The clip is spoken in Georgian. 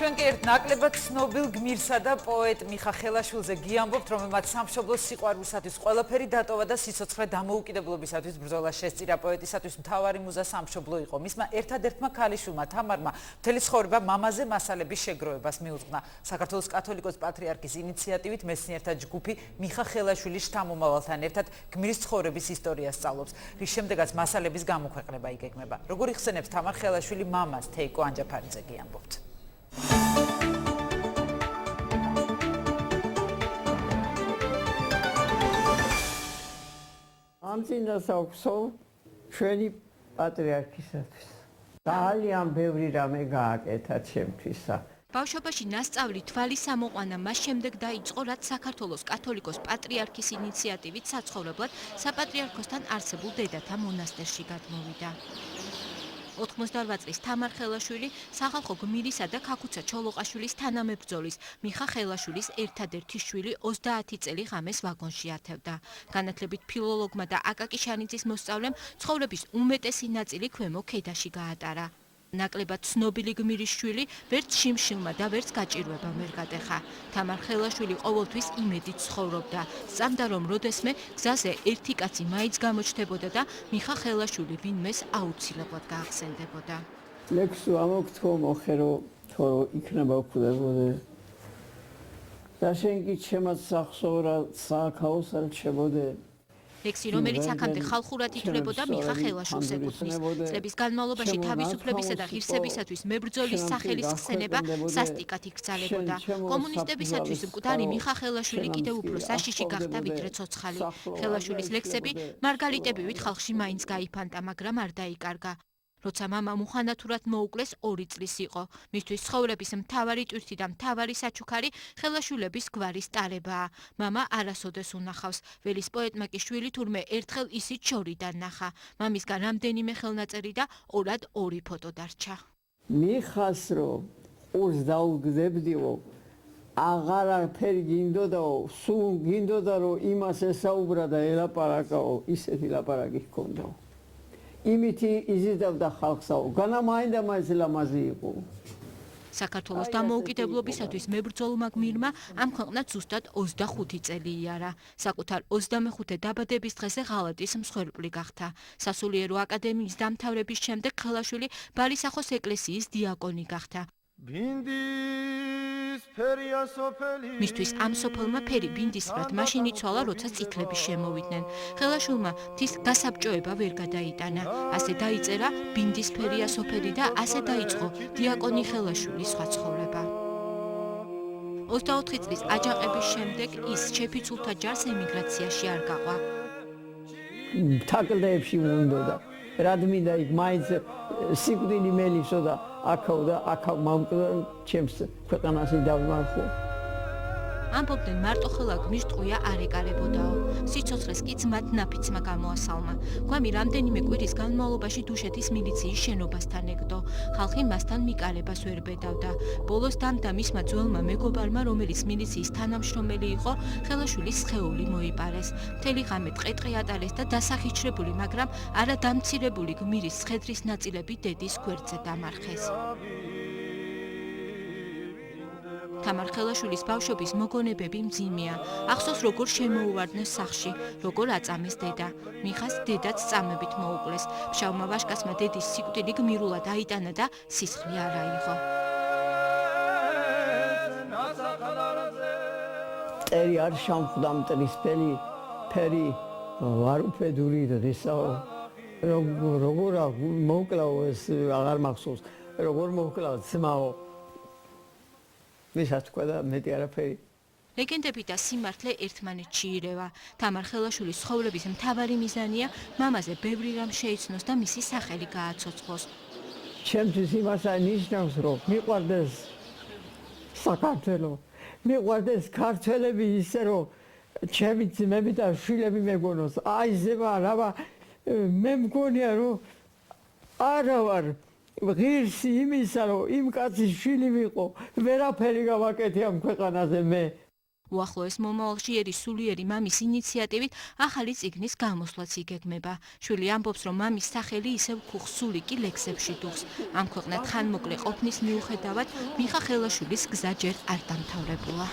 ჩვენ კი ერთ ნაკლებად ცნობილ გმირსა და პოეტ მიხა ხელაშვილზე გიამბობთ, რომელმაც სამშობლოს სიყვარულისათვის ყველაფერი დატოვა და სიცოცხლე დამოუკიდებლობისათვის ბრძოლა შესწირა. პოეტისათვის მთავარი მუზა სამშობლო იყო. მისმა ერთადერთმა ქალიშვილმა თამარმა მთელი ცხოვრება მამაზე მასალების შეგროვებას მიუძღვნა. საქართველოს კათოლიკოს პატრიარქის ინიციატივით მეცნიერთა ჯგუფი მიხა ხელაშვილის შთამომავალთან ერთად გმირის ცხოვრების ისტორიას სწავლობს, რის შემდეგაც მასალების გამოქვეყნება იგეგმება. როგორ იხსენებს თამარ ხელაშვილი მამას, თეიკო ანჯაფარიძე გიამბობთ. ამ წინას აქვსო ჩვენი პატრიარქისათვის. ძალიან ბევრი რამე გააკეთა ჩემთვისა. ბავშვობაში ნასწავლი თვალის ამოყვანა მას შემდეგ დაიწყო, რაც საქართველოს კათოლიკოს პატრიარქის ინიციატივით საცხოვრებლად საპატრიარქოსთან არსებულ დედათა მონასტერში გადმოვიდა. 88 წლის თამარ ხელაშვილი სახალხო გმირისა და ქაქუცა ჩოლოყაშვილის თანამებრძოლის მიხა ხელაშვილის ერთადერთი შვილი 30 წელი ღამეს ვაგონში ათევდა. განათლებით ფილოლოგმა და აკაკი შანიძის მოსწავლემ ცხოვრების უმეტესი ნაწილი ქვემო ქედაში გაატარა. ნაკლებად ცნობილი გმირის შვილი ვერც შიმშილმა და ვერც გაჭირვება ვერ გადეხა. თამარ ხელაშვილი ყოველთვის იმედით ცხოვრობდა. სწამდა, რომ როდესმე გზაზე ერთი კაცი მაინც გამოჩნდებოდა და მიხა ხელაშვილი ვინმეს აუცილებლად გაახსენდებოდა. ლექსო ამოგთხოვ მოხერო, თორო იქნება უხდებოდე. და შენ კი ჩემად სახსოვრა სააქაოს არ რჩებოდე. ლექსი, რომელიც აქამდე ხალხურად ითვლებოდა მიხა ხელაშვილს ეკუთვნის. წლების განმავლობაში თავისუფლებისა და ღირსებისათვის მებრძოლის სახელის ხსენება სასტიკად იკრძალებოდა. კომუნისტებისათვის მკვდარი მიხა ხელაშვილი კიდევ უფრო საშიში გახდა ვიდრე ცოცხალი. ხელაშვილის ლექსები მარგალიტებივით ხალხში მაინც გაიფანტა, მაგრამ არ დაიკარგა. როცა მამა მუხანათურად მოუკლეს 2 წლის იყო. მისთვის ცხოვრების მთავარი ტვირთი და მთავარი საჩუქარი ხელაშვილების გვარის ტარებაა. მამა არასოდეს უნახავს. ველის პოეტმა კი შვილი თურმე ერთხელ ისიც შორიდან ნახა. მამისგან რამდენიმე ხელნაწერი და ორად 2 ფოტო დარჩა. მიხას რომ ყურს დაუგდებდიო, აღარაფერი გინდოდაო, სულ გინდოდა რომ იმას ესაუბრა და ელაპარაკაო, ისეთი ლაპარაკი ჰქონდაო. იმითი იზიდავდა ხალხსაო, განამაინდა მას ლამაზი იყო. საქართველოს დამოუკიდებლობისათვის მებრძოლმა გმირმა ამ ქვეყნად ზუსტად 25 წელი იარა. საკუთარ 25 დაბადების დღეზე ღალატის მსხვერპლი გახდა. სასულიერო აკადემიის დამთავრების შემდეგ ხელაშვილი ბალისახოს ეკლესიის დიაკონი გახდა. მისთვის ამ სოფელმა ფერი ბინდისფრად მაშინ იცვალა, როცა წითლები შემოვიდნენ. ხელაშვილმა მთის გასაბჭოება ვერ გადაიტანა. ასე დაიწერა ბინდისფერია სოფელი და ასე დაიწყო დიაკონი ხელაშვილის სხვა ცხოვრება. 24 წლის აჯანყების შემდეგ ის შეფიცულთა ჯარს ემიგრაციაში არ გაყვა. თაკლდეებში უნდოდა. რადმინდა იქ მაინც სიკვდილი მელისო და აქაო და აქა მამკვდა ჩემს ქვეყანას დავმარხო. ამბობდნენ მარტო ხელა გმირს ტყვია არ ეკარებოდაო. სიცოცხლეს კი ძმად ნაფიცმა გამოასალმა. გვამი რამდენიმე კვირის განმავლობაში დუშეთის მილიციის შენობასთან ეგდო. ხალხი მასთან მიკარებას ვერ ბედავდა. ბოლოს დამდა მისმა ძველმა მეგობარმა, რომელიც მილიციის თანამშრომელი იყო, ხელაშვილის სხეული მოიპარეს. მთელი ღამე ტყე-ტყე ატარეს და დასახიჩრებული, მაგრამ არა დამცირებული გმირის სხედრის ნაწილები დედის გვერდზე დამარხეს. თამარ ხელაშვილის ბავშვობის მოგონებები მძიმეა. ახსოვს, როგორ შემოუვარდნეს სახლში, როგორ აწამეს დედა. მიხას დედაც წამებით მოუკლეს. ფშავმა ვაჟკაცმა დედის სიკვდილი გმირულად აიტანა და სისხლი არ აიღო. წერი არ შამხდა მტრისფერი ფერი ვარუფედური დღისაო. როგორ მოუკლაო ეს აღარ მახსოვს. როგორ მოუკლაო ძმაო. ვისაც თქვა და მეტი არაფერი. ლეგენდები და სიმართლე ერთმანეთში ირევა. თამარ ხელაშვილის ცხოვრების მთავარი მიზანია მამაზე ბევრი რამ შეიცნოს და მისი სახელი გააცოცხლოს. ჩემთვის იმას ნიშნავს, რომ მიყვარდეს საქართველო, მიყვარდეს ქართველები ისე, რომ ჩემი ძმები და შვილები მეგონოს. აი ზევა რავა მე მგონია, რომ არა ვარ ღირსი იმისა, რომ იმ კაცის შვილი ვიყო, ვერაფერი გავაკეთე ამ ქვეყანაზე მე. უახლოეს მომავალში ერის სულიერი მამის ინიციატივით ახალი წიგნის გამოსვლაც იგეგმება. შვილი ამბობს, რომ მამის სახელი ისევ ქუხს სული კი ლექსებში დუხს. ამ ქვეყნად ხანმოკლე ყოფნის მიუხედავად მიხა ხელაშვილის გზა ჯერ არ დამთავრებულა.